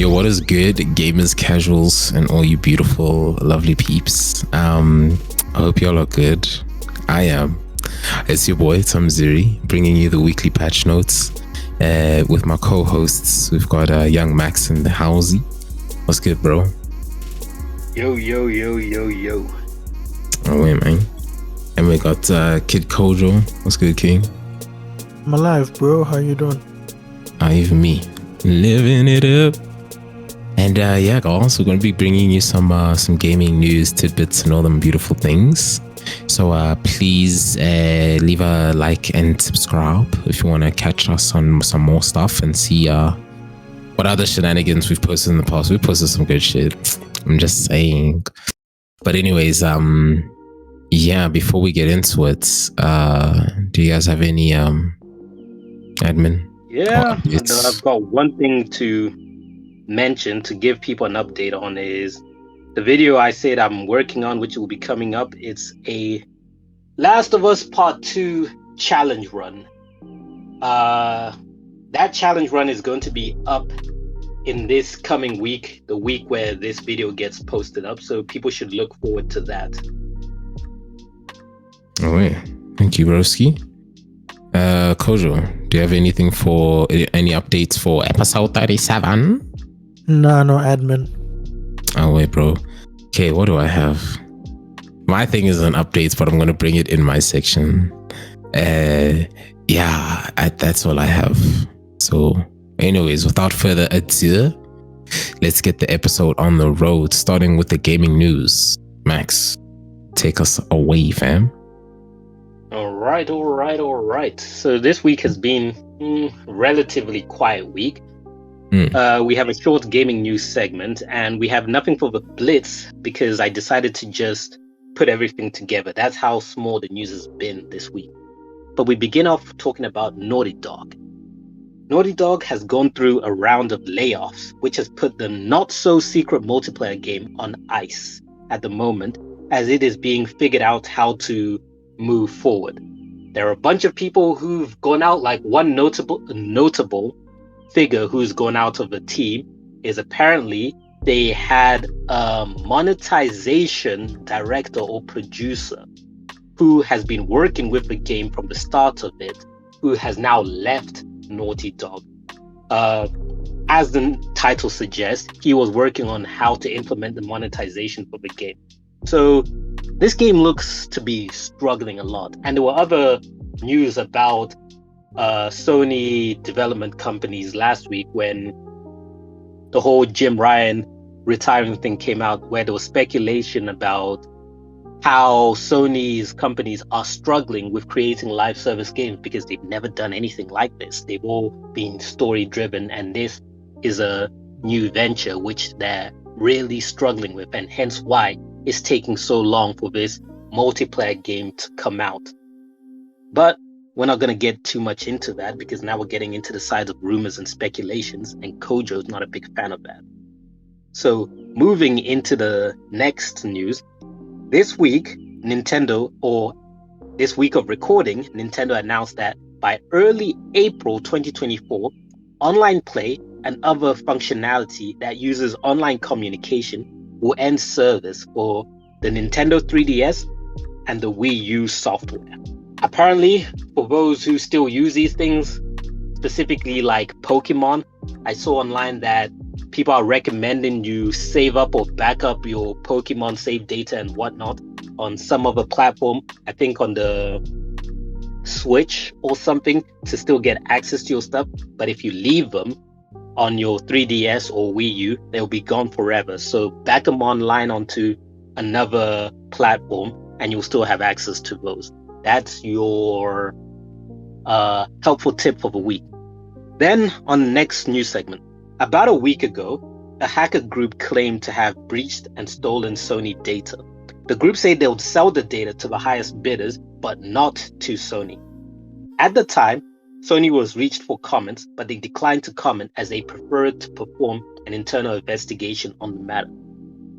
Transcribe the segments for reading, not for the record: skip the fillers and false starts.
Yo, what is good, gamers, casuals, and all you beautiful, lovely peeps? I hope y'all are good. I am. It's your boy Thamziri, bringing you the weekly patch notes with my co-hosts. We've got young Max and the Housey. What's good, bro? Yo. Oh wait, man. And we got Kid Kojo. What's good, King? I'm alive, bro. How you doing? Even me, living it up. And yeah, guys, we're going to be bringing you some gaming news, tidbits, and all them beautiful things. So please leave a like and subscribe if you want to catch us on some more stuff and see what other shenanigans we've posted in the past. We've posted some good shit. I'm just saying. But anyways, yeah, before we get into it, do you guys have any admin? Yeah, I've got one thing to mention to give people an update on is the video I said I'm working on, which will be coming up. It's a Last of Us Part 2 challenge run. That challenge run is going to be up in this coming week, the week where this video gets posted up, so people should look forward to that. Oh wait, thank you, broski. Kojo, do you have anything for any updates for episode 37? Nah, no admin. Oh wait, bro. Okay, what do I have? My thing is an updates, but I'm gonna bring it in my section. Yeah, that's all I have. So, anyways, without further ado, let's get the episode on the road. Starting with the gaming news. Max, take us away, fam. All right. So this week has been relatively quiet week. We have a short gaming news segment, and we have nothing for the Blitz because I decided to just put everything together. That's how small the news has been this week. But we begin off talking about Naughty Dog. Naughty Dog has gone through a round of layoffs, which has put the not-so-secret multiplayer game on ice at the moment, as it is being figured out how to move forward. There are a bunch of people who've gone out. Like one notable figure who's gone out of the team is apparently they had a monetization director or producer who has been working with the game from the start of it, who has now left Naughty Dog. As the title suggests, he was working on how to implement the monetization for the game. So this game looks to be struggling a lot. And there were other news about Sony development companies last week when the whole Jim Ryan retiring thing came out, where there was speculation about how Sony's companies are struggling with creating live service games because they've never done anything like this. They've all been story driven, and this is a new venture which they're really struggling with, and hence why it's taking so long for this multiplayer game to come out. But we're not going to get too much into that because now we're getting into the side of rumors and speculations, and Kojo's not a big fan of that. So moving into the next news, this week this week of recording, Nintendo announced that by early April 2024, online play and other functionality that uses online communication will end service for the Nintendo 3DS and the Wii U software. Apparently, for those who still use these things, specifically like Pokemon, I saw online that people are recommending you save up or back up your Pokemon save data and whatnot on some other platform, I think on the Switch or something, to still get access to your stuff. But if you leave them on your 3DS or Wii U, they'll be gone forever. So back them online onto another platform and you'll still have access to those. That's your helpful tip for the week. Then on the next news segment, about a week ago, a hacker group claimed to have breached and stolen Sony data. The group said they would sell the data to the highest bidders, but not to Sony. At the time, Sony was reached for comments, but they declined to comment as they preferred to perform an internal investigation on the matter.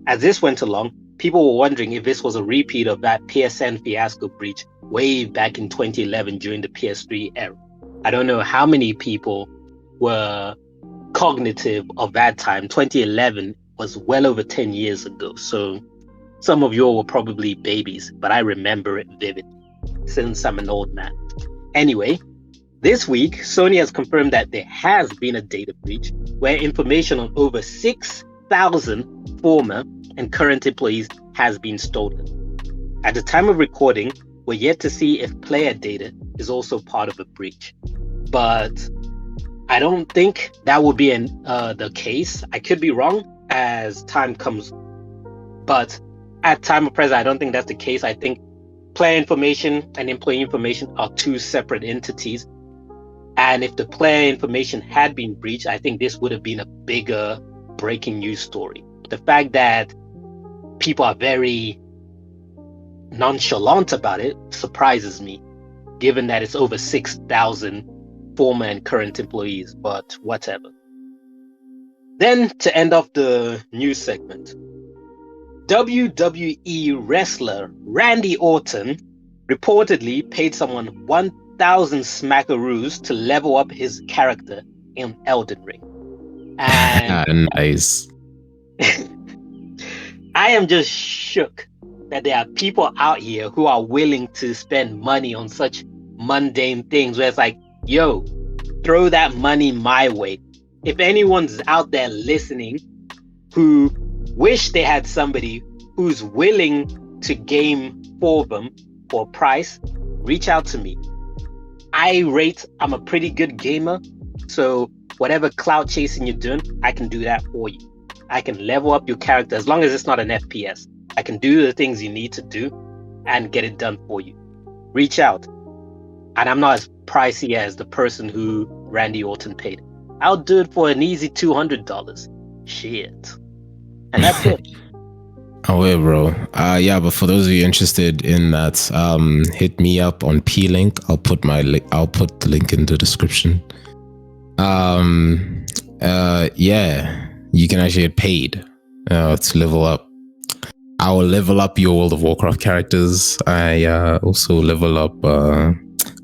As this went along, people were wondering if this was a repeat of that PSN fiasco breach way back in 2011 during the PS3 era. I don't know how many people were cognitive of that time. 2011 was well over 10 years ago. So some of you all were probably babies, but I remember it vividly since I'm an old man. Anyway, this week, Sony has confirmed that there has been a data breach where information on over 6,000 former and current employees has been stolen. At the time of recording, we're yet to see if player data is also part of a breach. But I don't think that would be the case. I could be wrong as time comes. But at time of present, I don't think that's the case. I think player information and employee information are two separate entities. And if the player information had been breached, I think this would have been a bigger breaking news story. The fact that people are very nonchalant about it surprises me, given that it's over 6,000 former and current employees, but whatever. Then, to end off the news segment, WWE wrestler Randy Orton reportedly paid someone 1,000 smackaroos to level up his character in Elden Ring. And nice. I am just shook that there are people out here who are willing to spend money on such mundane things where it's like, yo, throw that money my way. If anyone's out there listening who wish they had somebody who's willing to game for them for a price, reach out to me. I'm a pretty good gamer, so whatever cloud chasing you're doing, I can do that for you. I can level up your character as long as it's not an FPS. I can do the things you need to do and get it done for you. Reach out. And I'm not as pricey as the person who Randy Orton paid. I'll do it for an easy $200. Shit. And that's it. Oh, wait, bro. Yeah, but for those of you interested in that, hit me up on P-Link. I'll put the link in the description. Yeah, you can actually get paid to level up. I will level up your World of Warcraft characters. I also level up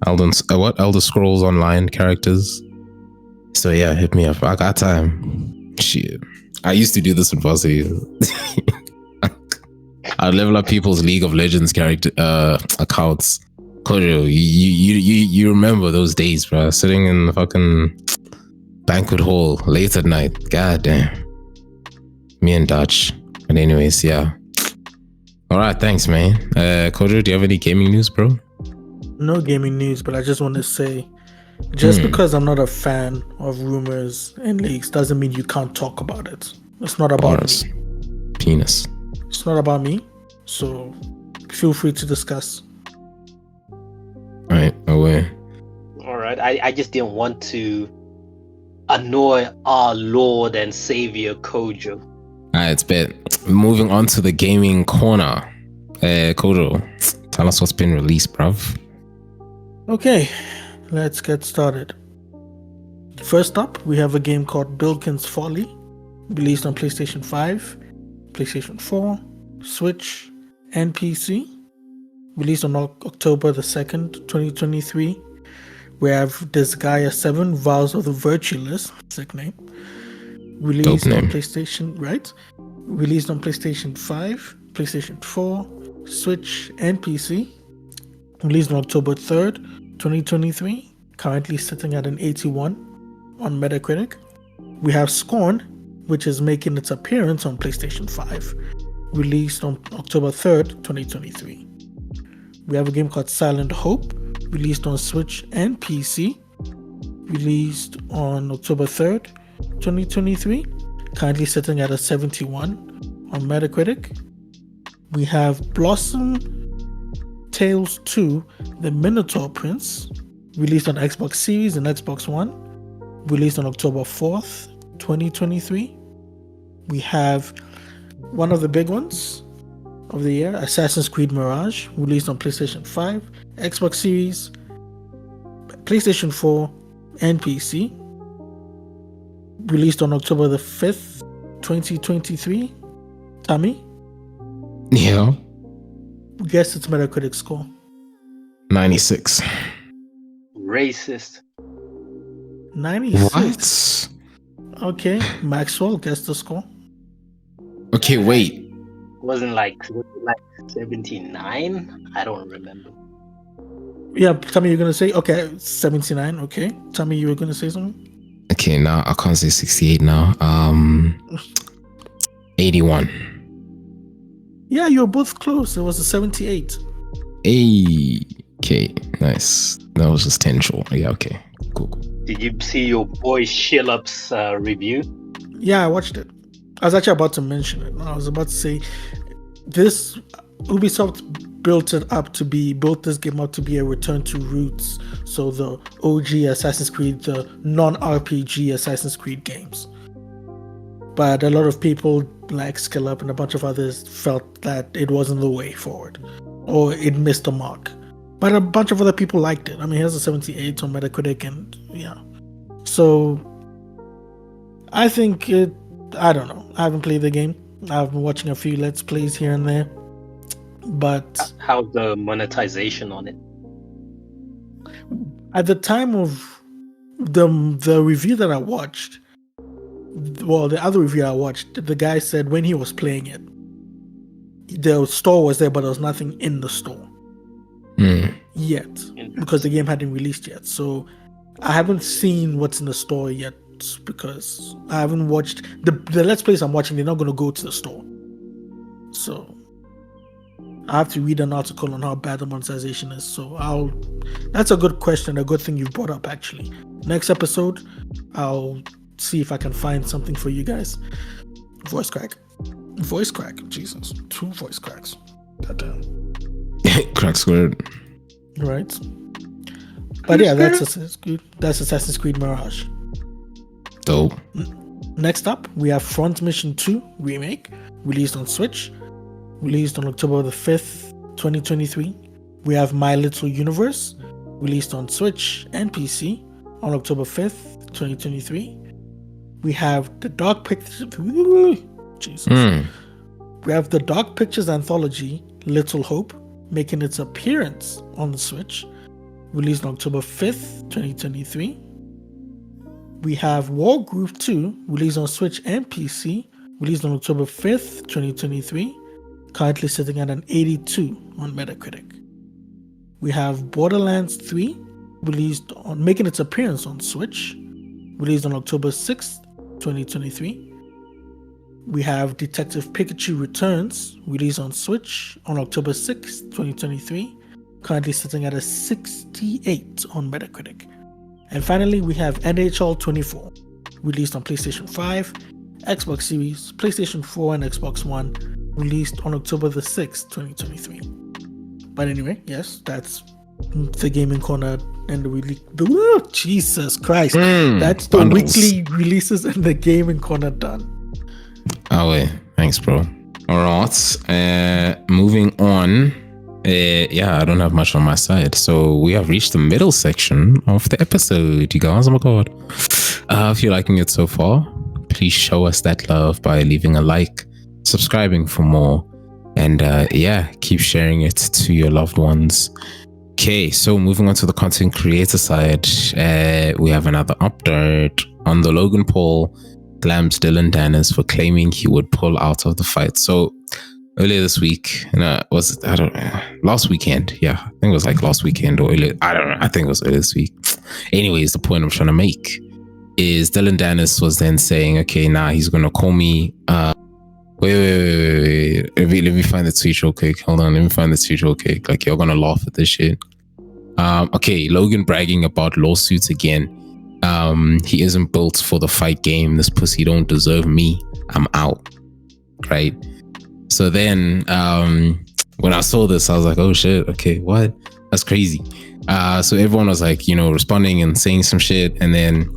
Elder Scrolls Online characters. So yeah, hit me up. I got time. Shit, I used to do this with Varsity. I'd level up people's League of Legends character accounts. Kojo, you remember those days, bro? Sitting in the fucking banquet hall late at night. God damn. Me and Dutch. But anyways, yeah. All right, thanks, man. Kojo, do you have any gaming news, bro? No gaming news, but I just want to say, just because I'm not a fan of rumors and leaks doesn't mean you can't talk about it. It's not about me. Penis. It's not about me, so feel free to discuss. All right, away. All right, I just didn't want to annoy our Lord and Savior Kojo. Alright, it's been moving on to the gaming corner. Kojo, tell us what's been released, bruv. Okay, let's get started. First up, we have a game called Bilkin's Folly, released on PlayStation 5, PlayStation 4, Switch, and PC. Released on October the 2nd, 2023. We have Disgaea 7, Vows of the Virtueless, sick name. Released on PlayStation, right? Released on PlayStation 5, PlayStation 4, Switch, and PC. Released on October 3rd, 2023. Currently sitting at an 81 on Metacritic. We have Scorn, which is making its appearance on PlayStation 5. Released on October 3rd, 2023. We have a game called Silent Hope, released on Switch and PC. Released on October 3rd, 2023. Currently sitting at a 71 on Metacritic. We have Blossom Tales 2, The Minotaur Prince, released on Xbox Series and Xbox One. Released on October 4th, 2023. We have one of the big ones of the year, Assassin's Creed Mirage, released on PlayStation 5, Xbox Series, PlayStation 4, and PC. Released on October the 5th, 2023. Tommy? Yeah. Guess its Metacritic score. 96. Racist. 96. Okay, Maxwell, guess the score. Okay, wait. Was it like 79? I don't remember. Yeah, tell me you're gonna say 79. Okay, tell me you were gonna say something. Okay, now I can't say 68 now. 81. Yeah, you're both close. It was a 78. Hey, okay, nice. That was just 10 short. Yeah, okay, cool. Did you see your boy Shillup's review? Yeah, I watched it. I was actually about to mention it. I was about to say this Ubisoft built this game up to be a return to roots. So the OG Assassin's Creed, the non-RPG Assassin's Creed games. But a lot of people like Skill Up and a bunch of others felt that it wasn't the way forward, or it missed the mark. But a bunch of other people liked it. I mean, it has a 78 on Metacritic, and yeah. So I think I don't know. I haven't played the game. I've been watching a few Let's Plays here and there. But how's the monetization on it? At the time of the review that I watched, well, the other review I watched, the guy said when he was playing it, the store was there, but there was nothing in the store yet, because the game hadn't released yet. So I haven't seen what's in the store yet, because I haven't watched the Let's Plays I'm watching. They're not going to go to the store, so I have to read an article on how bad the monetization is. So that's a good question, a good thing you've brought up, actually. Next episode, I'll see if I can find something for you guys. Voice crack, Jesus, 2 voice cracks. Goddamn. Crack squared. Right. But yeah, that's Assassin's Creed Mirage. Dope. Next up, we have Front Mission 2 Remake, released on Switch, released on October the 5th, 2023. We have My Little Universe, released on Switch and PC on October 5th, 2023. We have the Dark Pictures. Jesus. We have the Dark Pictures anthology, Little Hope, making its appearance on the Switch, released on October 5th, 2023. We have Wargroove 2, released on Switch and PC, released on October 5th, 2023, currently sitting at an 82 on Metacritic. We have Borderlands 3, making its appearance on Switch, released on October 6th, 2023. We have Detective Pikachu Returns, released on Switch on October 6th, 2023, currently sitting at a 68 on Metacritic. And finally, we have NHL 24, released on PlayStation 5, Xbox Series, PlayStation 4, and Xbox One, released on October the 6th, 2023. But anyway, yes, that's the Gaming Corner and the Jesus Christ. That's the bundles. Weekly releases and the Gaming Corner done. Oh, wait. Thanks, bro. All right. Moving on. I don't have much on my side. So we have reached the middle section of the episode, you guys. Oh my God. If you're liking it so far, please show us that love by leaving a like, subscribing for more, and keep sharing it to your loved ones. Okay, so moving on to the content creator side, we have another update on the Logan Paul Dillon Danis for claiming he would pull out of the fight. So earlier this week, last weekend? Yeah, I think it was like last weekend or earlier. I don't know. I think it was earlier this week. Anyways, the point I'm trying to make is Dillon Danis was then saying, okay, he's going to call me. Wait. Let me find the tweet real quick. Hold on. Let me find the tweet real quick. Like, you're going to laugh at this shit. Okay, Logan bragging about lawsuits again. He isn't built for the fight game. This pussy don't deserve me. I'm out. Right? So then, when I saw this, I was like, oh shit, okay, what? That's crazy. So everyone was like, responding and saying some shit. And then,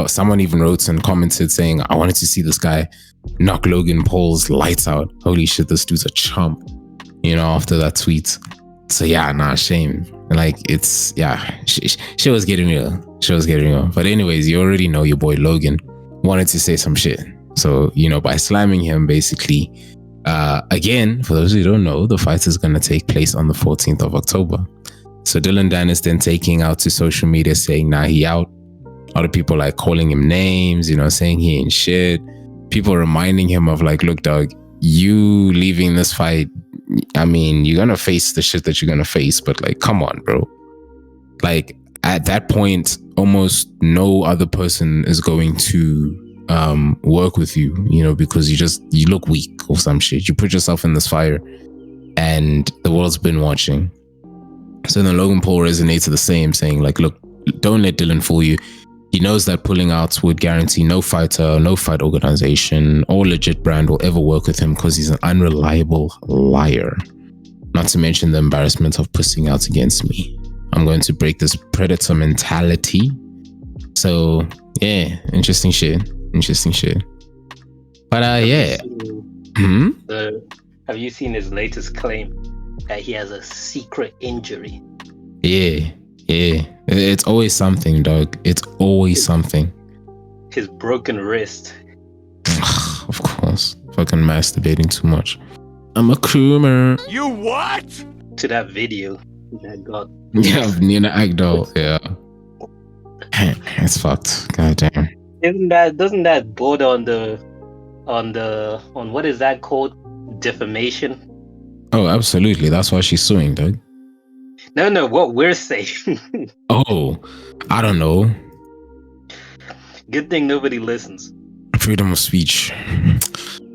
someone even wrote and commented saying, I wanted to see this guy knock Logan Paul's lights out. Holy shit, this dude's a chump, after that tweet. So shame. Like, it's, she was getting real. But anyways, you already know your boy Logan wanted to say some shit. So, by slamming him, basically, again, for those who don't know, the fight is going to take place on the 14th of October. So Dillon Danis then taking out to social media saying, he out. A lot of people like calling him names, you know, saying he ain't shit. People reminding him of like, look, dog, you leaving this fight, I mean, you're gonna face the shit that you're gonna face, but like, come on, bro. Like at that point, almost no other person is going to work with you, you know, because you look weak or some shit. You put yourself in this fire and the world's been watching. So then Logan Paul resonates the same, saying like, look, don't let Dillon fool you. He knows that pulling out would guarantee no fighter, no fight organization or legit brand will ever work with him because he's an unreliable liar. Not to mention the embarrassment of pussing out against me. I'm going to break this predator mentality. So yeah, interesting shit. But yeah. Have you seen his latest claim that he has a secret injury? Yeah. It's always something, dog. It's always something. His broken wrist. Of course. Fucking masturbating too much. I'm a croomer. You what? To that video that got. Yeah, of Nina Agdal. Yeah. It's fucked. God damn. Doesn't that border on what is that called? Defamation? Oh, absolutely. That's why she's suing, dog. No, what we're saying. Oh, I don't know. Good thing nobody listens. Freedom of speech.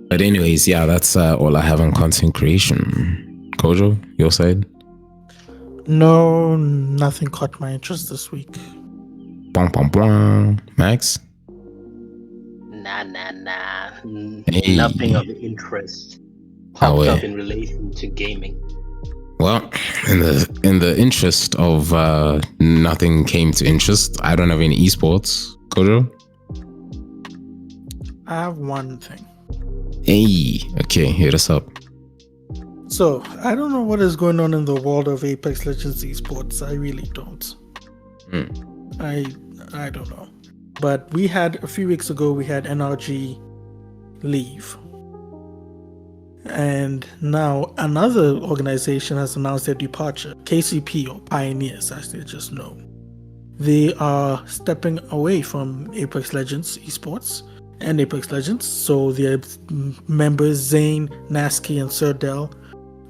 But anyways, yeah, that's all I have on content creation. Kojo, your side? No, nothing caught my interest this week. Max? Nah. Hey. Nothing of interest popped up in relation to gaming. Well, in the interest of nothing came to interest, I don't have any esports. Kojo? I have one thing. Hey, okay, hit us up. So, I don't know what is going on in the world of Apex Legends esports. I really don't. I don't know. But a few weeks ago, we had NRG leave. And now another organization has announced their departure. KCP, or Pioneers as they're just known. They are stepping away from Apex Legends esports and Apex Legends. So their members, Zane, Nasky, and Serdell,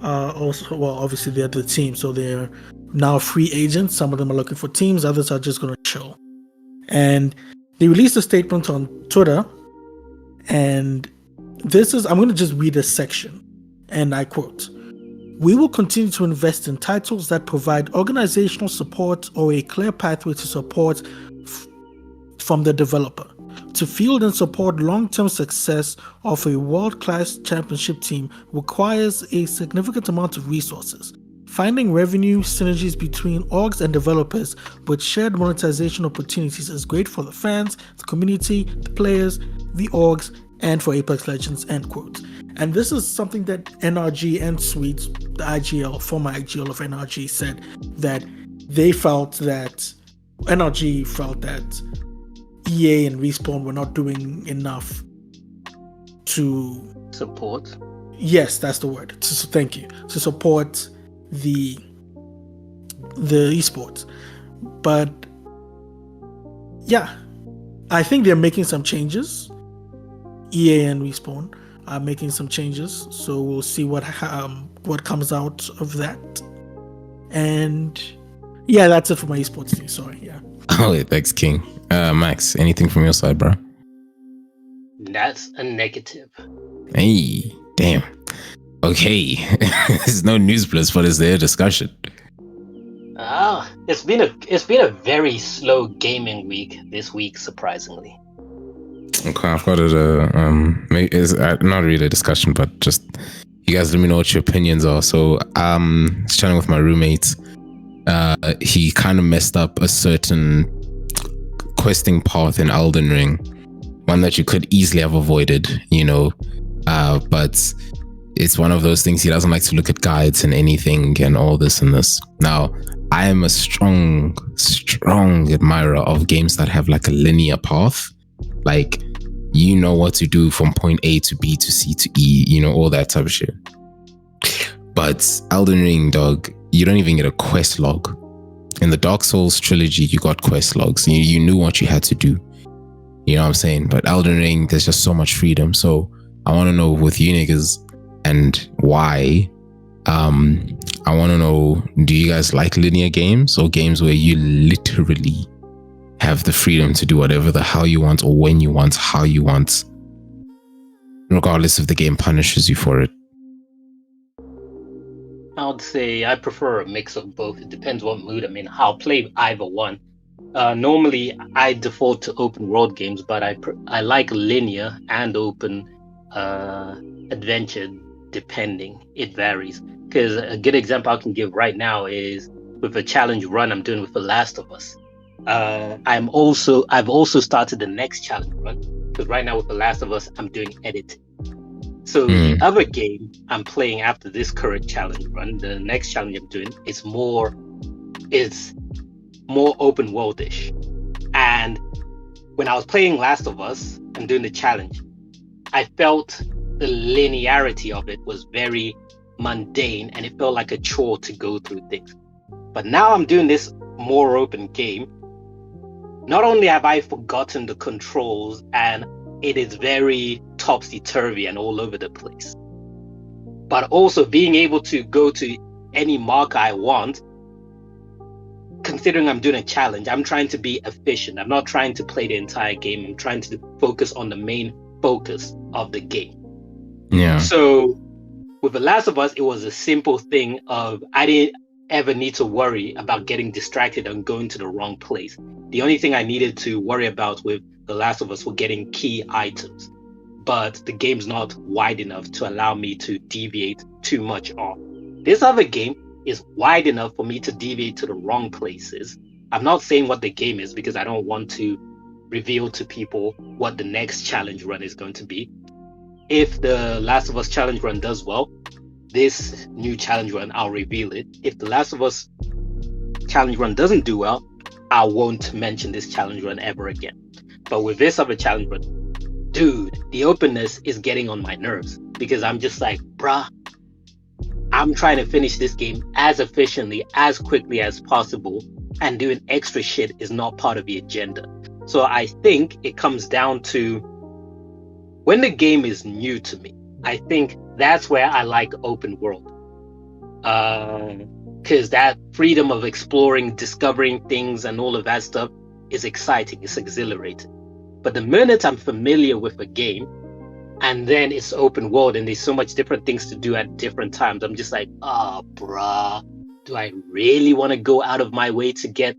are also, well, obviously they're the team. So they're now free agents. Some of them are looking for teams. Others are just going to chill. And they released a statement on Twitter. And I'm going to just read a section, and I quote, "We will continue to invest in titles that provide organizational support or a clear pathway to support from the developer. To field and support long-term success of a world-class championship team requires a significant amount of resources. Finding revenue synergies between orgs and developers with shared monetization opportunities is great for the fans, the community, the players, the orgs, and for Apex Legends," end quote. And this is something that NRG and Sweets, the IGL, former IGL of NRG, said that NRG felt that EA and Respawn were not doing enough to support. Yes, that's the word. Thank you. To support the esports. But yeah, I think they're making some changes. EA and Respawn are making some changes, so we'll see what comes out of that. And yeah, that's it for my esports news. Sorry, yeah. Oh, thanks, King. Max, anything from your side, bro? That's a negative. Hey, damn. Okay, there's no news blitz, but is there a discussion? It's been a very slow gaming week this week, surprisingly. Okay, I've got it. It's not really a discussion, but just you guys let me know what your opinions are. So, I was chatting with my roommate. He kind of messed up a certain questing path in Elden Ring, one that you could easily have avoided, you know. But it's one of those things he doesn't like to look at guides and anything and all this and this. Now, I am a strong admirer of games that have like a linear path. Like, you know what to do from point A to B to C to E, you know, all that type of shit. But Elden Ring, dog, you don't even get a quest log. In the Dark Souls trilogy, you got quest logs. You knew what you had to do. You know what I'm saying? But Elden Ring, there's just so much freedom. So I want to know with you niggas and why. I want to know, do you guys like linear games or games where you literally have the freedom to do whatever the hell you want or when you want, how you want, regardless if the game punishes you for it? I would say I prefer a mix of both. It depends what mood I'm in. I'll play either one. Normally, I default to open world games, but I like linear and open adventure, depending. It varies. Because a good example I can give right now is with a challenge run I'm doing with The Last of Us. I've also started the next challenge run, because right now with The Last of Us I'm doing editing. So the other game I'm playing after this current challenge run, the next challenge I'm doing, is more open worldish. And when I was playing Last of Us and doing the challenge, I felt the linearity of it was very mundane and it felt like a chore to go through things. But now I'm doing this more open game. Not only have I forgotten the controls and it is very topsy-turvy and all over the place, but also being able to go to any marker I want. Considering I'm doing a challenge, I'm trying to be efficient. I'm not trying to play the entire game. I'm trying to focus on the main focus of the game. Yeah. So with The Last of Us, it was a simple thing of I didn't ever need to worry about getting distracted and going to the wrong place. The only thing I needed to worry about with The Last of Us were getting key items. But the game's not wide enough to allow me to deviate too much off. This other game is wide enough for me to deviate to the wrong places. I'm not saying what the game is because I don't want to reveal to people what the next challenge run is going to be. If the Last of Us challenge run does well, this new challenge run, I'll reveal it. If the Last of Us challenge run doesn't do well, I won't mention this challenge run ever again. But with this other challenge run, dude, the openness is getting on my nerves because I'm just like, bruh, I'm trying to finish this game as efficiently, as quickly as possible, and doing extra shit is not part of the agenda. So I think it comes down to when the game is new to me, I think that's where I like open world. Because that freedom of exploring, discovering things and all of that stuff is exciting, it's exhilarating. But the minute I'm familiar with a game, and then it's open world and there's so much different things to do at different times, I'm just like, bruh, do I really want to go out of my way to get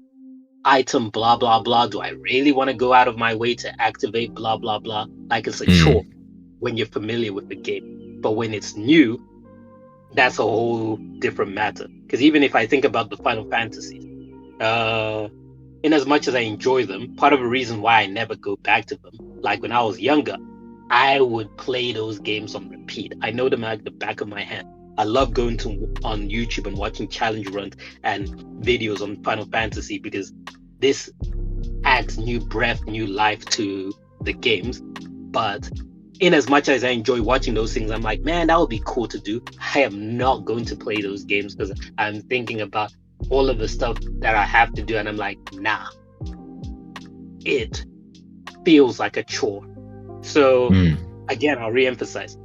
item blah blah blah? Do I really want to go out of my way to activate blah blah blah? Like it's a chore when you're familiar with the game. But when it's new, that's a whole different matter. Because even if I think about the Final Fantasies, in as much as I enjoy them, part of the reason why I never go back to them, like when I was younger, I would play those games on repeat. I know them like the back of my hand. I love going on YouTube and watching challenge runs and videos on Final Fantasy because this adds new breath, new life to the games. But in as much as I enjoy watching those things, I'm like, man, that would be cool to do. I am not going to play those games because I'm thinking about all of the stuff that I have to do. And I'm like, nah, it feels like a chore. So again, I'll reemphasize.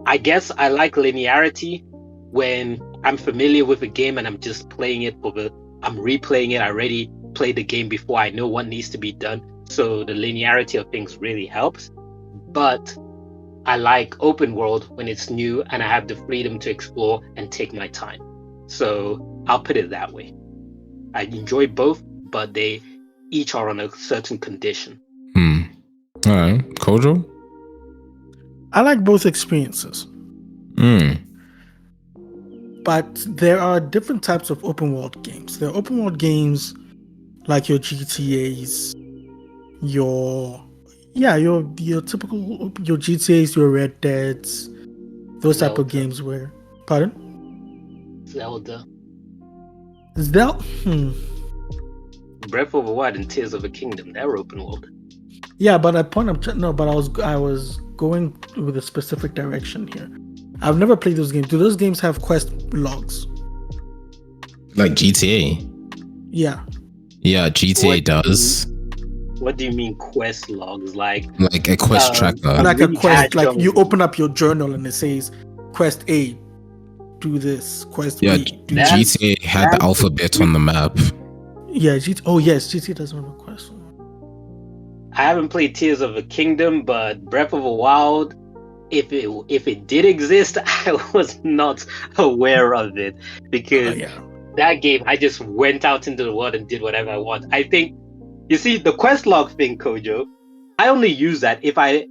I guess I like linearity when I'm familiar with a game and I'm just playing it I'm replaying it. I already played the game before. I know what needs to be done. So the linearity of things really helps. But I like open world when it's new and I have the freedom to explore and take my time. So I'll put it that way. I enjoy both, but they each are on a certain condition. All right. Kojo? I like both experiences. But there are different types of open world games. There are open world games like your GTAs, your typical your GTAs, your Red Deads, those type of games where Zelda. Breath of the Wild and Tears of the Kingdom, they're open world. Yeah, but I was going with a specific direction here. I've never played those games. Do those games have quest logs? Like GTA? Yeah. Yeah, GTA does. What do you mean quest logs? Like a quest tracker. Like a quest, like of- you open up your journal and it says quest A, do this, quest Yeah, B, do that. GTA had the alphabet on the map. Yeah, GTA doesn't have a quest. I haven't played Tears of the Kingdom, but Breath of the Wild, if it did exist, I was not aware of it because that game, I just went out into the world and did whatever I want. I think, you see, the quest log thing, Kojo, I only use that if I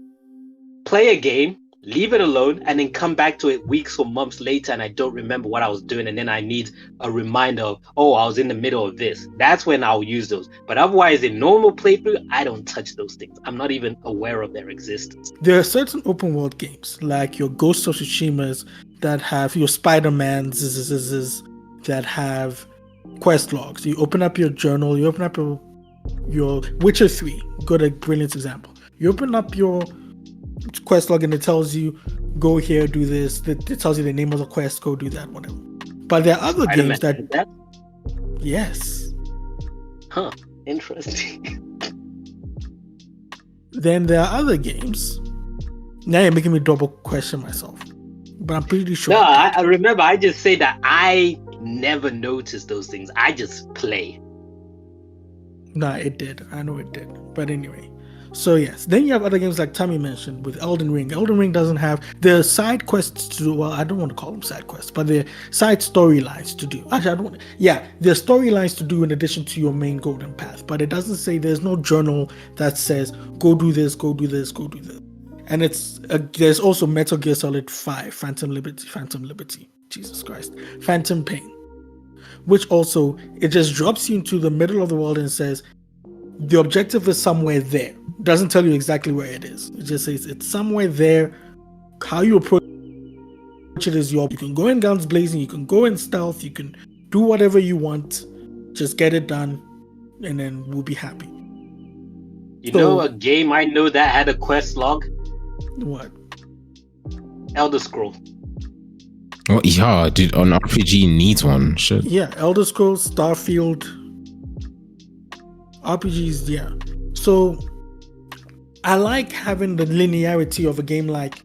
play a game, leave it alone, and then come back to it weeks or months later and I don't remember what I was doing, and then I need a reminder of, I was in the middle of this. That's when I'll use those. But otherwise, in normal playthrough, I don't touch those things. I'm not even aware of their existence. There are certain open world games, like your Ghost of Tsushimas, that have your Spider-Mans that have quest logs. You open up your journal, you open up your Witcher 3, got a brilliant example. You open up your quest log and it tells you, go here, do this. It tells you the name of the quest, go do that, whatever. But there are other games that... Yes. Huh. Interesting. Then there are other games. Now you're making me double question myself. But I'm pretty sure. No, I remember I just say that I never noticed those things. I just play. Nah, it did. I know it did. But anyway. So yes, then you have other games like Tommy mentioned with Elden Ring. Elden Ring doesn't have the side quests to do. Well, I don't want to call them side quests, but they're side storylines to do. Actually, I don't want. Yeah, there's storylines to do in addition to your main golden path. But it doesn't say, there's no journal that says go do this, go do this, go do this. And there's also Metal Gear Solid 5, Phantom Liberty, Jesus Christ, Phantom Pain, which also it just drops you into the middle of the world and says the objective is somewhere there. Doesn't tell you exactly where it is. It just says it's somewhere there. How you approach it is you can go in guns blazing, you can go in stealth, you can do whatever you want. Just get it done, and then we'll be happy. You know a game I know that had a quest log? What? Elder Scrolls. Oh yeah, dude, an RPG needs one. Shit. Yeah, Elder Scrolls, Starfield, RPGs, yeah. So I like having the linearity of a game like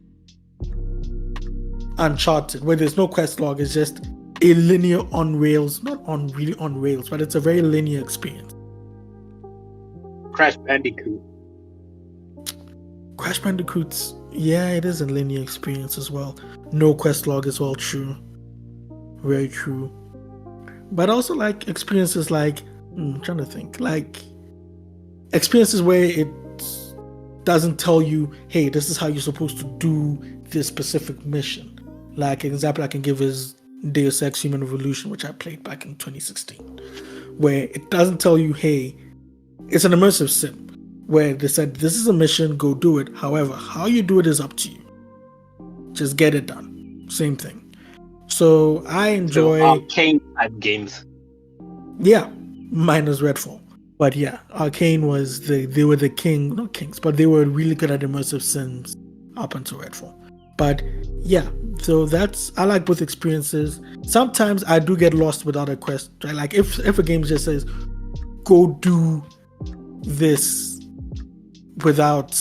Uncharted, where there's no quest log. It's just a linear on rails, not on really on rails, but it's a very linear experience. Crash Bandicoot. Crash Bandicoot's, yeah, it is a linear experience as well. No quest log as well, true. Very true. But also like experiences like, I'm trying to think, like experiences where it doesn't tell you, hey, this is how you're supposed to do this specific mission. Like an example I can give is Deus Ex Human Revolution, which I played back in 2016, where it doesn't tell you, hey, it's an immersive sim, where they said, this is a mission, go do it. However, how you do it is up to you. Just get it done. Same thing. So I enjoy arcane type games. Yeah, minus Redfall. But yeah, Arcane was they were the king, not kings, but they were really good at immersive sims up until Redfall. But yeah, so I like both experiences. Sometimes I do get lost without a quest. Right? Like if a game just says, go do this without,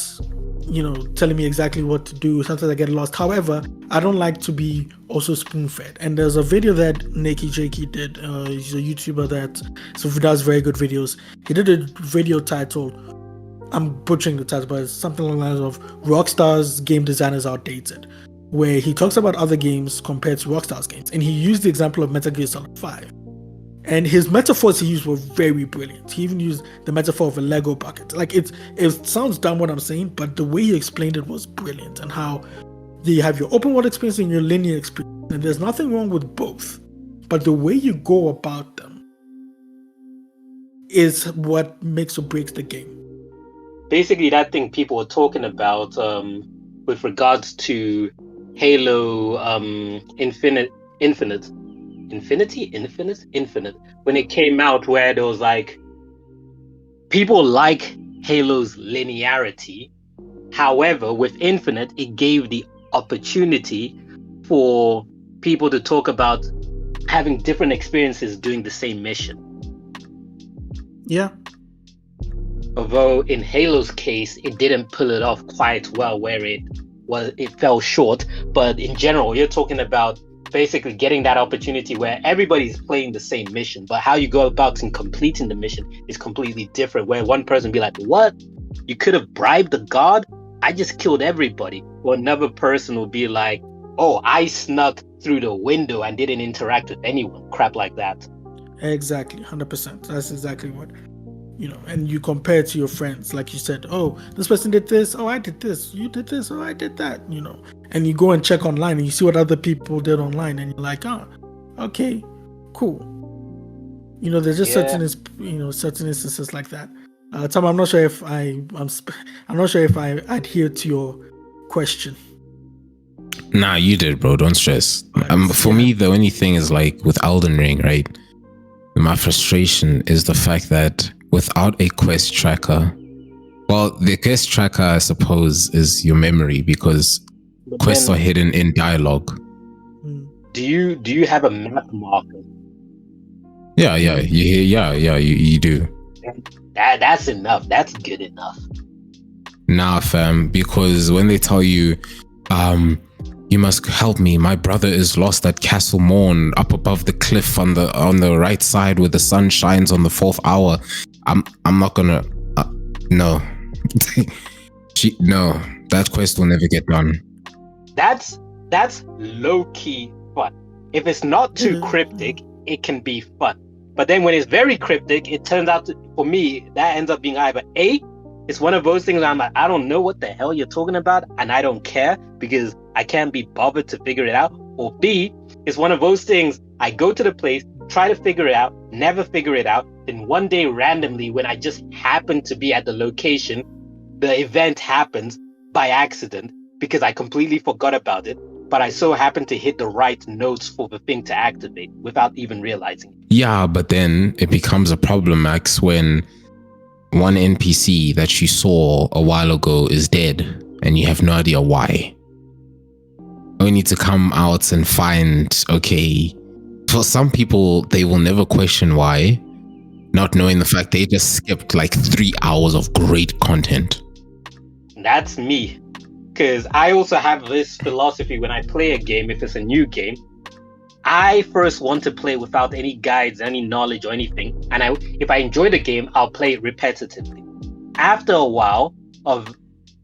telling me exactly what to do, sometimes I get lost. However, I don't like to be also spoon-fed. And there's a video that Nakey Jakey did. He's a YouTuber that does very good videos. He did a video titled, I'm butchering the title, but it's something along the lines of Rockstar's game design is outdated, where he talks about other games compared to Rockstar's games. And he used the example of Metal Gear Solid 5. And his metaphors he used were very brilliant. He even used the metaphor of a Lego bucket. Like it sounds dumb what I'm saying, but the way he explained it was brilliant. And how you have your open world experience and your linear experience. And there's nothing wrong with both. But the way you go about them is what makes or breaks the game. Basically, that thing people were talking about with regards to Halo Infinite. When it came out, where there was like people like Halo's linearity. However, with Infinite, it gave the opportunity for people to talk about having different experiences doing the same mission. Yeah. Although in Halo's case, it didn't pull it off quite well, where it fell short. But in general, you're talking about basically getting that opportunity where everybody's playing the same mission, but how you go about in completing the mission is completely different. Where one person be like, "What? You could have bribed the god? I just killed everybody." Or another person will be like, "Oh, I snuck through the window and didn't interact with anyone." Crap like that. Exactly, 100%. That's exactly what, and you compare it to your friends, like you said, oh, this person did this, oh, I did this, you did this, oh, I did that, and you go and check online and you see what other people did online and you're like, oh, okay, cool. There's just certain instances like that. Tom, I'm not sure if I'm not sure if I adhere to your question. Nah, you did, bro. Don't stress. For me, the only thing is like with Elden Ring, right? My frustration is the fact that without a quest tracker, well, the quest tracker, I suppose, is your memory because quests are hidden in dialogue. Do you have a map marker? Yeah, you do. That's enough. That's good enough. Nah, fam, because when they tell you, you must help me. My brother is lost at Castle Morn, up above the cliff on the right side where the sun shines on the 4th hour. I'm not gonna. No, no. That quest will never get done. That's low key fun. If it's not too cryptic, it can be fun. But then when it's very cryptic, it turns out for me that ends up being either A, it's one of those things I'm like, I don't know what the hell you're talking about, and I don't care because I can't be bothered to figure it out. Or B, it's one of those things, I go to the place, try to figure it out, never figure it out. Then one day randomly, when I just happen to be at the location, the event happens by accident because I completely forgot about it. But I so happen to hit the right notes for the thing to activate without even realizing it. Yeah, but then it becomes a problem, Max, when one NPC that you saw a while ago is dead and you have no idea why. We need to come out and find, okay, for some people, they will never question why, not knowing the fact they just skipped like 3 hours of great content. That's me. Because I also have this philosophy when I play a game, if it's a new game, I first want to play without any guides, any knowledge or anything. And if I enjoy the game, I'll play it repetitively. After a while of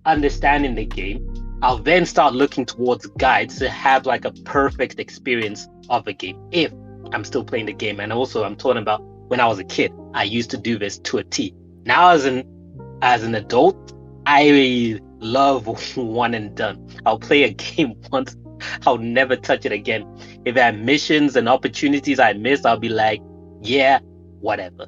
understanding the game, I'll then start looking towards guides to have like a perfect experience of a game if I'm still playing the game. And also I'm talking about when I was a kid, I used to do this to a T. Now as an adult, I love one and done. I'll play a game once, I'll never touch it again. If there are missions and opportunities I missed, I'll be like, yeah, whatever.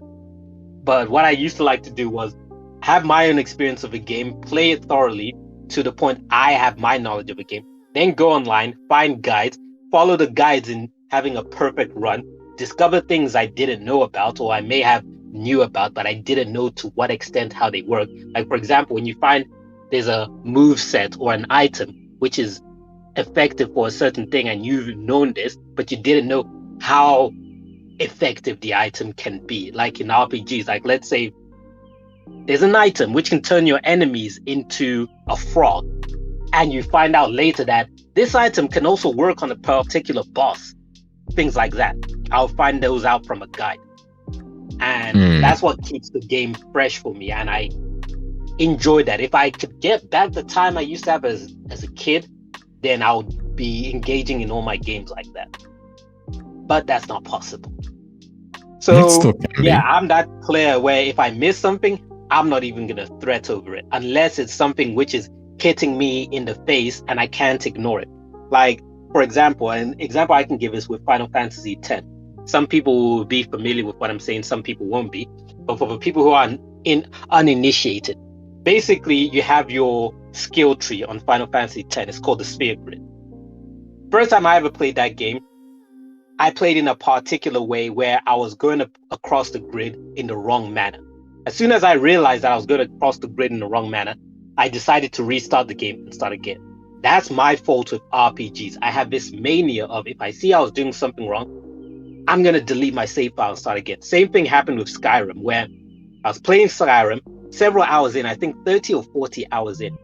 But what I used to like to do was have my own experience of a game, play it thoroughly to the point I have my knowledge of a game, then go online, find guides, follow the guides in having a perfect run, discover things I didn't know about or I may have knew about, but I didn't know to what extent how they work. Like, for example, when you find there's a move set or an item which is effective for a certain thing and you've known this, but you didn't know how effective the item can be. Like in RPGs, like let's say there's an item which can turn your enemies into a frog, and you find out later that this item can also work on a particular boss. Things like that. I'll find those out from a guide. And that's what keeps the game fresh for me. And I enjoy that. If I could get back the time I used to have as a kid, then I would be engaging in all my games like that. But that's not possible. So yeah, I'm that player where if I miss something, I'm not even going to fret over it unless it's something which is hitting me in the face and I can't ignore it. Like, for example, an example I can give is with Final Fantasy X. Some people will be familiar with what I'm saying, some people won't be. But for the people who are uninitiated, basically you have your skill tree on Final Fantasy X. It's called the Sphere Grid. First time I ever played that game, I played in a particular way where I was going across the grid in the wrong manner. As soon as I realized that I was going to cross the grid in the wrong manner, I decided to restart the game and start again. That's my fault with RPGs. I have this mania of if I see I was doing something wrong, I'm going to delete my save file and start again. Same thing happened with Skyrim, where I was playing Skyrim, several hours in, I think 30 or 40 hours in.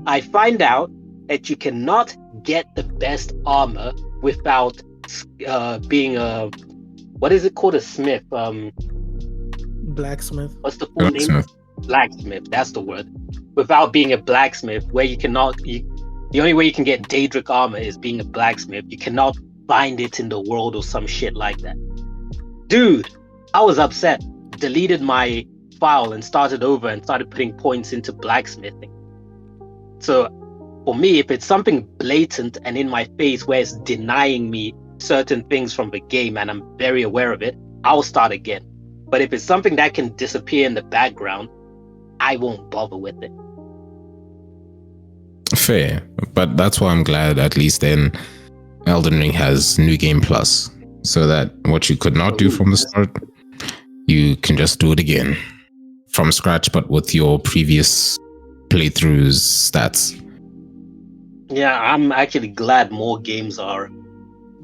I find out that you cannot get the best armor without being a, what is it called, a smith? Blacksmith. What's the full name? Blacksmith, that's the word. Without being a blacksmith, where you cannot, the only way you can get Daedric armor is being a blacksmith. You cannot find it in the world or some shit like that. Dude, I was upset. Deleted my file and started over and started putting points into blacksmithing. So for me, if it's something blatant and in my face where it's denying me certain things from the game and I'm very aware of it, I'll start again. But if it's something that can disappear in the background, I won't bother with it. Fair, but that's why I'm glad at least then Elden Ring has New Game Plus, so that what you could not do from the start, you can just do it again from scratch, but with your previous playthroughs stats. Yeah, I'm actually glad more games are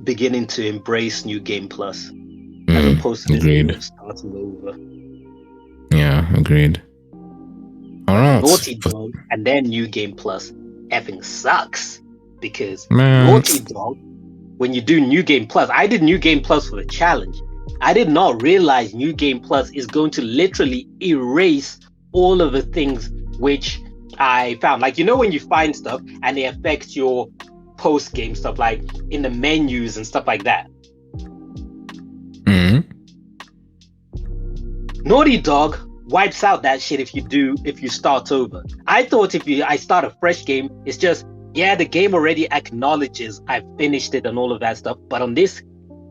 beginning to embrace New Game Plus as opposed to starting over. Yeah, agreed. All right. Naughty Dog and then New Game Plus effing sucks because Naughty Dog, when you do New Game Plus, I did New Game Plus for the challenge. I did not realize New Game Plus is going to literally erase all of the things which I found. Like, you know, when you find stuff and they affect your post-game stuff, like in the menus and stuff like that. Naughty Dog wipes out that shit if you start over. I thought I start a fresh game, it's just, yeah, the game already acknowledges I've finished it and all of that stuff, but on this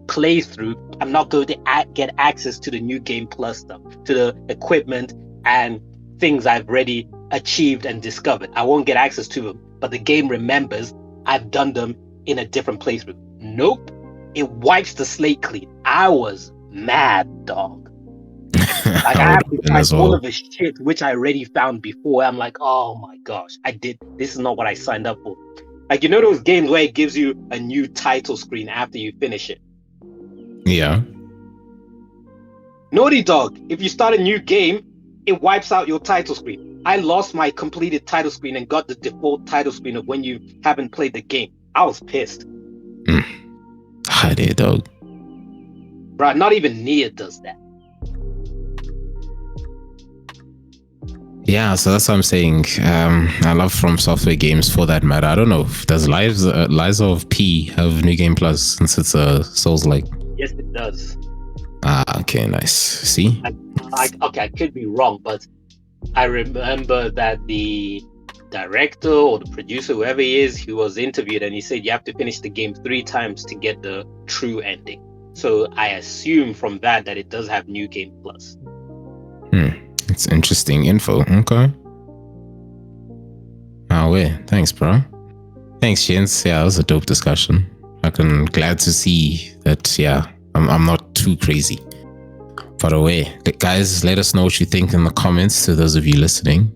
playthrough, I'm not going to get access to the New Game Plus stuff, to the equipment and things I've already achieved and discovered. I won't get access to them, but the game remembers I've done them in a different playthrough. Nope, it wipes the slate clean. I was mad, dog. Like, I have to find all of the shit which I already found before. I'm like, oh my gosh, this is not what I signed up for. Like, you know those games where it gives you a new title screen after you finish it? Yeah. Naughty Dog, if you start a new game, it wipes out your title screen. I lost my completed title screen and got the default title screen of when you haven't played the game. I was pissed. Hi there, dog. Bro, not even Nia does that. Yeah, so that's what I'm saying. I love From Software games for that matter. I don't know, does Lies of P have New Game Plus since it's a Souls-like? Yes, it does. Okay, nice. See? Okay, I could be wrong, but I remember that the director or the producer, whoever he is, he was interviewed and he said you have to finish the game 3 times to get the true ending. So I assume from that it does have New Game Plus. It's interesting info. Okay. Thanks, bro. Thanks, Shins. Yeah, that was a dope discussion. I'm glad to see that, yeah, I'm not too crazy. By the way, guys, let us know what you think in the comments to those of you listening.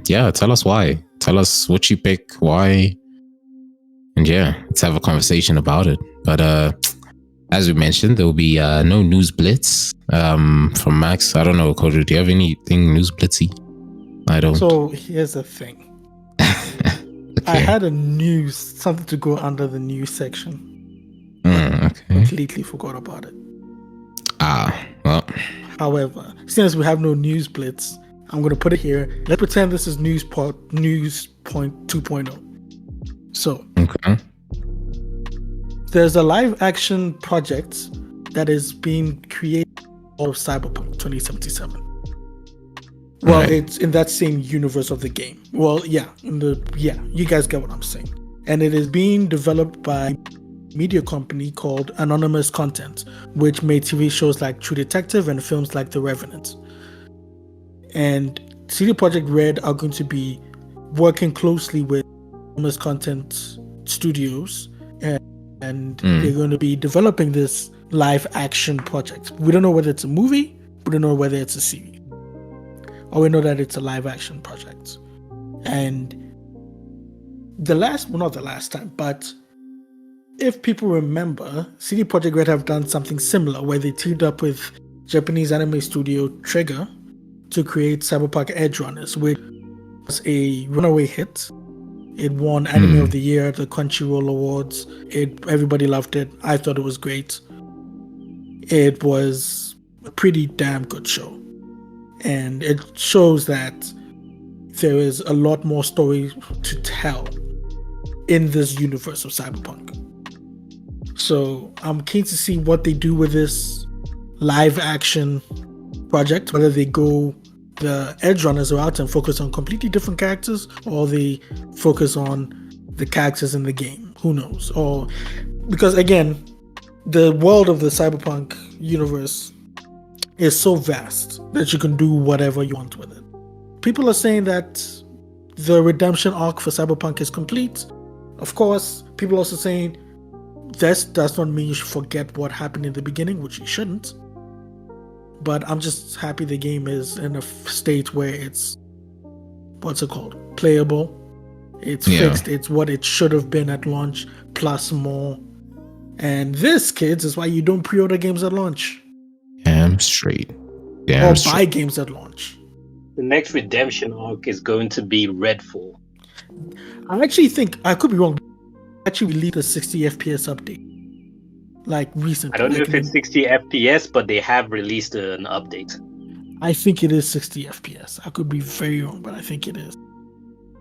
Yeah, tell us why. Tell us what you pick, why. And yeah, let's have a conversation about it. But as we mentioned, there will be no news blitz from Max. I don't know, Kojo, do you have anything news blitzy? I don't. So here's the thing. Okay. I had something to go under the news section. Okay. Completely forgot about it. Well. However, since we have no news blitz, I'm going to put it here. Let's pretend this is news point 2.0. So, okay. There's a live action project that is being created of Cyberpunk 2077. Well, it's in that same universe of the game. Well, you guys get what I'm saying. And it is being developed by a media company called Anonymous Content, which made TV shows like True Detective and films like The Revenant. And CD Projekt Red are going to be working closely with Anonymous Content Studios, and they're going to be developing this live action project. We don't know whether it's a movie, we don't know whether it's a series. Or we know that it's a live action project. And not the last time, but if people remember, CD Projekt Red have done something similar where they teamed up with Japanese anime studio Trigger to create Cyberpunk Edge Runners, which was a runaway hit. It won Anime of the Year at the Crunchyroll Awards. Everybody loved it. I thought it was great. It was a pretty damn good show. And it shows that there is a lot more story to tell in this universe of Cyberpunk. So I'm keen to see what they do with this live action project, whether they go the Edge Runners route and focus on completely different characters, or they focus on the characters in the game. Who knows? Or because again, the world of the Cyberpunk universe is so vast that you can do whatever you want with it. People are saying that the redemption arc for Cyberpunk is complete. Of course, people are also saying this does not mean you should forget what happened in the beginning, which you shouldn't. But I'm just happy the game is in a state where it's, what's it called? Playable. It's fixed. It's what it should have been at launch, plus more. And this, kids, is why you don't pre-order games at launch. Damn straight. Or buy games at launch. The next redemption arc is going to be Redfall. I actually think, I could be wrong, actually released a 60 FPS update. Like recently. I don't know if it's 60 FPS, but they have released an update. I think it is 60 FPS. I could be very wrong, but I think it is.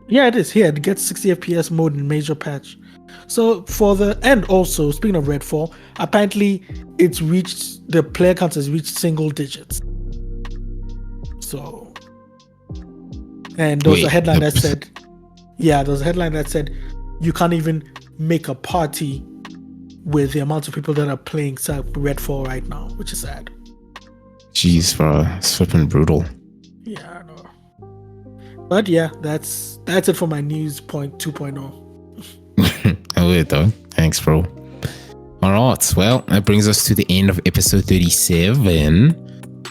Yeah, it is. Here, it gets 60 FPS mode in major patch. So and also, speaking of Redfall, apparently the player count has reached single digits. So, and there was a headline that said, you can't even make a party with the amount of people that are playing Redfall right now, which is sad. Jeez, bro, it's flipping brutal. Yeah, I know. But yeah, that's it for my news point 2.0. Oh, wait, though. Thanks, bro. All right. Well, that brings us to the end of episode 37.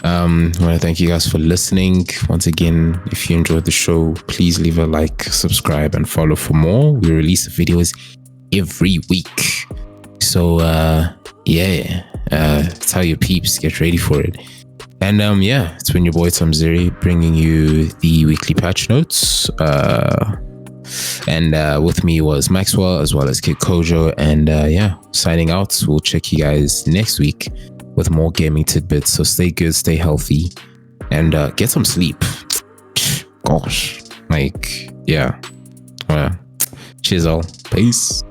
I want to thank you guys for listening. Once again, if you enjoyed the show, please leave a like, subscribe, and follow for more. We release videos every week. So, tell your peeps, get ready for it. And it's been your boy Thamziri bringing you the weekly patch notes. And with me was Maxwell as well as Kid Kojo. And signing out. We'll check you guys next week with more gaming tidbits. So stay good, stay healthy, and get some sleep. Gosh, cheers all. Peace.